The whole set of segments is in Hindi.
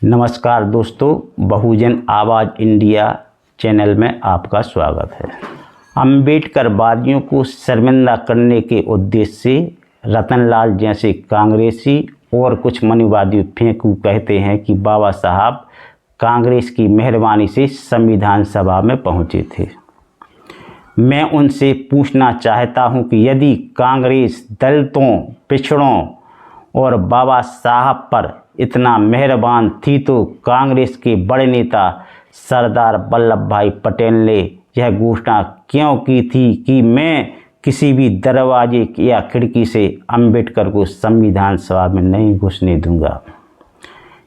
नमस्कार दोस्तों, बहुजन आवाज़ इंडिया चैनल में आपका स्वागत है। अम्बेडकरवादियों को शर्मिंदा करने के उद्देश्य से रतनलाल जैसे कांग्रेसी और कुछ मनुवादी फेंकू कहते हैं कि बाबा साहब कांग्रेस की मेहरबानी से संविधान सभा में पहुंचे थे। मैं उनसे पूछना चाहता हूं कि यदि कांग्रेस दलितों, पिछड़ों और बाबा साहब पर इतना मेहरबान थी तो कांग्रेस के बड़े नेता सरदार वल्लभ भाई पटेल ने यह घोषणा क्यों की थी कि मैं किसी भी दरवाजे या खिड़की से अंबेडकर को संविधान सभा में नहीं घुसने दूंगा।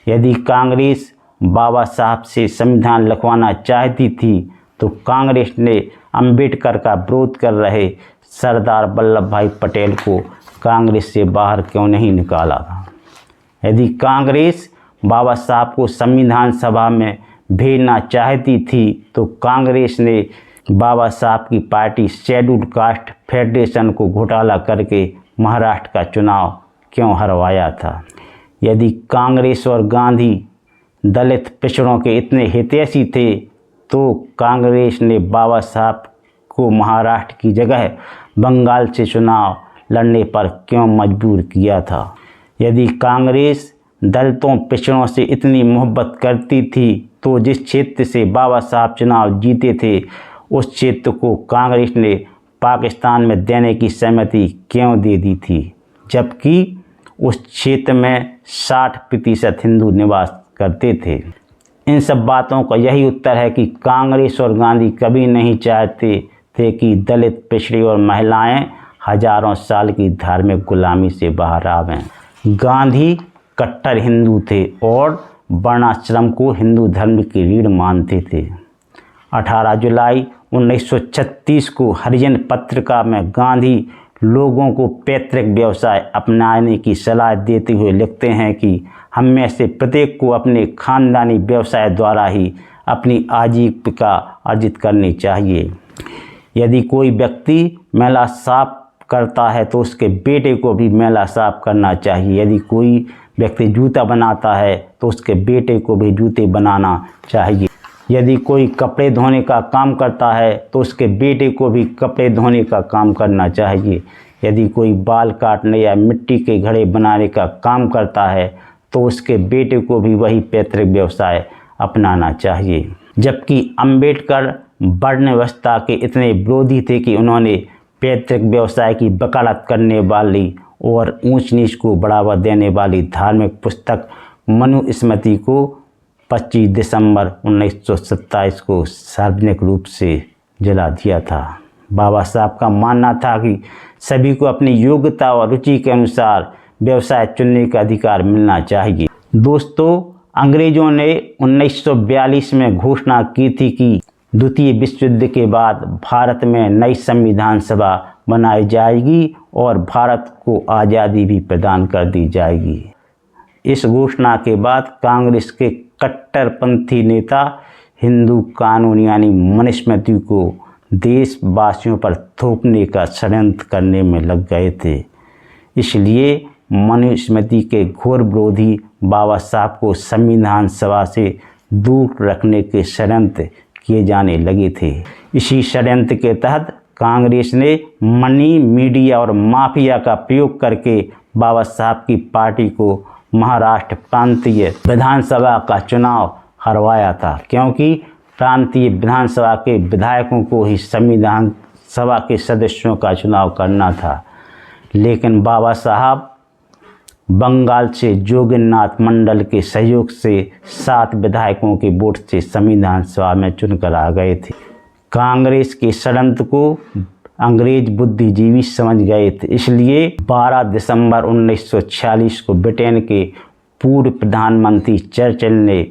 यदि कांग्रेस बाबा साहब से संविधान लिखवाना चाहती थी तो कांग्रेस ने अंबेडकर का विरोध कर रहे सरदार वल्लभ भाई पटेल को कांग्रेस से बाहर क्यों नहीं निकाला था। यदि कांग्रेस बाबा साहब को संविधान सभा में भेजना चाहती थी तो कांग्रेस ने बाबा साहब की पार्टी शेड्यूल्ड कास्ट फेडरेशन को घोटाला करके महाराष्ट्र का चुनाव क्यों हरवाया था। यदि कांग्रेस और गांधी दलित पिछड़ों के इतने हितैषी थे तो कांग्रेस ने बाबा साहब को महाराष्ट्र की जगह बंगाल से चुनाव लड़ने पर क्यों मजबूर किया था। यदि कांग्रेस दलितों, पिछड़ों से इतनी मोहब्बत करती थी तो जिस क्षेत्र से बाबा साहब चुनाव जीते थे उस क्षेत्र को कांग्रेस ने पाकिस्तान में देने की सहमति क्यों दे दी थी, जबकि उस क्षेत्र में 60% हिंदू निवास करते थे। इन सब बातों का यही उत्तर है कि कांग्रेस और गांधी कभी नहीं चाहते थे कि दलित, पिछड़े और महिलाएं हजारों साल की धार्मिक गुलामी से बाहर आवें। गांधी कट्टर हिंदू थे और वर्णाश्रम को हिंदू धर्म की रीढ़ मानते थे। 18 जुलाई 1936 को हरिजन पत्रिका में गांधी लोगों को पैतृक व्यवसाय अपनाने की सलाह देते हुए लिखते हैं कि हम में से प्रत्येक को अपने खानदानी व्यवसाय द्वारा ही अपनी आजीविका अर्जित करनी चाहिए। यदि कोई व्यक्ति मेला साफ करता है तो उसके बेटे को भी मेला साफ करना चाहिए। यदि कोई व्यक्ति जूता बनाता है तो उसके बेटे को भी जूते बनाना चाहिए। यदि कोई कपड़े धोने का काम करता है तो उसके बेटे को भी कपड़े धोने का काम करना चाहिए। यदि कोई बाल काटने या मिट्टी के घड़े बनाने का काम करता है तो उसके बेटे को भी वही पैतृक व्यवसाय अपनाना चाहिए। जबकि अंबेडकर वर्ण व्यवस्था के इतने विरोधी थे कि उन्होंने पैतृक व्यवसाय की वकालत करने वाली और ऊंच नीच को बढ़ावा देने वाली धार्मिक पुस्तक मनुस्मृति को 25 दिसंबर 1927 को सार्वजनिक रूप से जला दिया था। बाबा साहब का मानना था कि सभी को अपनी योग्यता और रुचि के अनुसार व्यवसाय चुनने का अधिकार मिलना चाहिए। दोस्तों, अंग्रेजों ने 1942 में घोषणा की थी कि द्वितीय विश्व युद्ध के बाद भारत में नई संविधान सभा बनाई जाएगी और भारत को आज़ादी भी प्रदान कर दी जाएगी। इस घोषणा के बाद कांग्रेस के कट्टरपंथी नेता हिंदू कानून यानी मनुस्मृति को देशवासियों पर थोपने का षड्यंत्र करने में लग गए थे। इसलिए मनुस्मृति के घोर विरोधी बाबा साहब को संविधान सभा से दूर रखने के षड्यंत्र किए जाने लगे थे। इसी षड्यंत्र के तहत कांग्रेस ने मनी, मीडिया और माफिया का प्रयोग करके बाबा साहब की पार्टी को महाराष्ट्र प्रांतीय विधानसभा का चुनाव हरवाया था, क्योंकि प्रांतीय विधानसभा के विधायकों को ही संविधान सभा के सदस्यों का चुनाव करना था। लेकिन बाबा साहब बंगाल से जोगन्नाथ मंडल के सहयोग से 7 विधायकों के वोट से संविधान सभा में चुनकर आ गए थे। कांग्रेस के षड्यंत्र को अंग्रेज बुद्धिजीवी समझ गए थे। इसलिए 12 दिसंबर 1946 को ब्रिटेन के पूर्व प्रधानमंत्री चर्चिल ने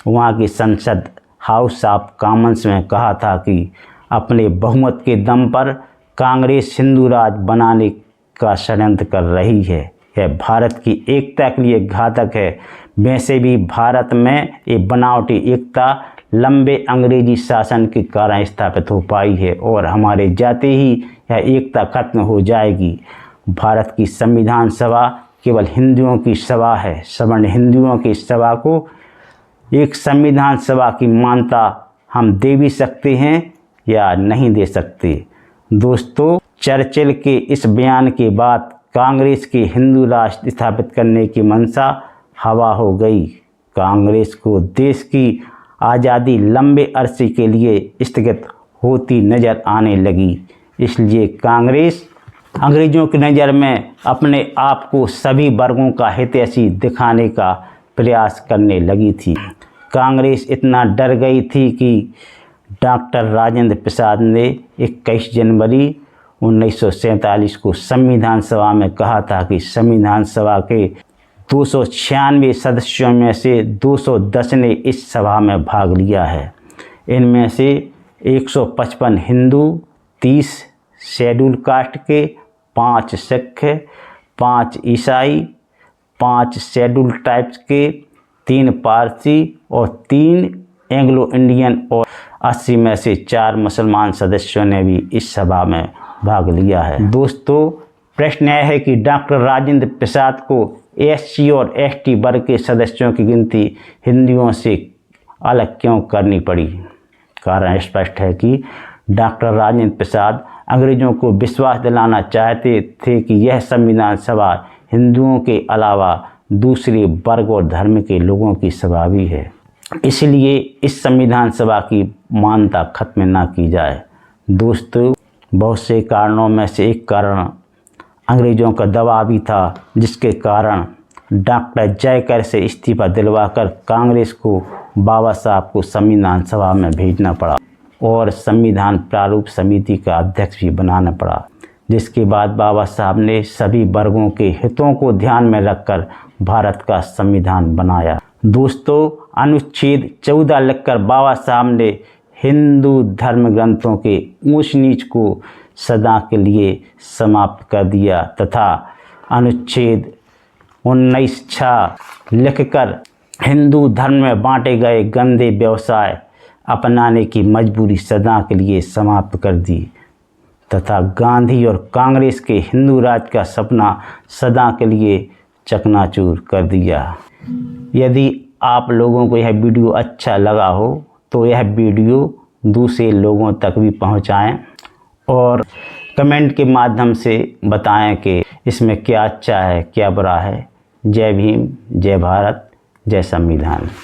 वहां की संसद हाउस ऑफ कॉमन्स में कहा था कि अपने बहुमत के दम पर कांग्रेस हिंदू राज बनाने का षड्यंत्र कर रही है। यह भारत की एकता के लिए घातक है। वैसे भी भारत में ये बनावटी एकता लंबे अंग्रेजी शासन के कारण स्थापित हो पाई है और हमारे जाते ही यह एकता खत्म हो जाएगी। भारत की संविधान सभा केवल हिंदुओं की सभा है। सवर्ण हिंदुओं की सभा को एक संविधान सभा की मान्यता हम दे भी सकते हैं या नहीं दे सकते। दोस्तों, चर्चिल के इस बयान के बाद कांग्रेस के हिंदू राष्ट्र स्थापित करने की मंशा हवा हो गई। कांग्रेस को देश की आज़ादी लंबे अरसे के लिए स्थगित होती नज़र आने लगी। इसलिए कांग्रेस अंग्रेज़ों की नज़र में अपने आप को सभी वर्गों का हितैषी दिखाने का प्रयास करने लगी थी। कांग्रेस इतना डर गई थी कि डॉक्टर राजेंद्र प्रसाद ने 21 जनवरी 1947 को संविधान सभा में कहा था कि संविधान सभा के 296 सदस्यों में से 210 ने इस सभा में भाग लिया है। इनमें से 155 हिंदू, 30 शेड्यूल कास्ट के, 5 सिख, 5 ईसाई, 5 शेड्यूल ट्राइब्स के, 3 पारसी और 3 एंग्लो इंडियन और 80 में से 4 मुसलमान सदस्यों ने भी इस सभा में भाग लिया है। दोस्तों, प्रश्न यह है कि डॉक्टर राजेंद्र प्रसाद को एससी और एसटी वर्ग के सदस्यों की गिनती हिंदुओं से अलग क्यों करनी पड़ी? कारण स्पष्ट है कि डॉक्टर राजेंद्र प्रसाद अंग्रेज़ों को विश्वास दिलाना चाहते थे कि यह संविधान सभा हिंदुओं के अलावा दूसरे वर्ग और धर्म के लोगों की सभा भी है। इसलिए इस संविधान सभा की मान्यता खत्म ना की जाए। दोस्तों, बहुत से कारणों में से एक कारण अंग्रेज़ों का दबाव भी था, जिसके कारण डॉक्टर जयकर से इस्तीफा दिलवाकर कांग्रेस को बाबा साहब को संविधान सभा में भेजना पड़ा और संविधान प्रारूप समिति का अध्यक्ष भी बनाना पड़ा, जिसके बाद बाबा साहब ने सभी वर्गों के हितों को ध्यान में रखकर भारत का संविधान बनाया। दोस्तों, अनुच्छेद 14 लिखकर बाबा साहब ने हिंदू धर्म ग्रंथों के ऊंच नीच को सदा के लिए समाप्त कर दिया तथा अनुच्छेद 19(6) लिखकर हिंदू धर्म में बांटे गए गंदे व्यवसाय अपनाने की मजबूरी सदा के लिए समाप्त कर दी तथा गांधी और कांग्रेस के हिंदू राज का सपना सदा के लिए चकनाचूर कर दिया। यदि आप लोगों को यह वीडियो अच्छा लगा हो तो यह वीडियो दूसरे लोगों तक भी पहुंचाएं और कमेंट के माध्यम से बताएं कि इसमें क्या अच्छा है, क्या बुरा है। जय भीम, जय भारत, जय संविधान।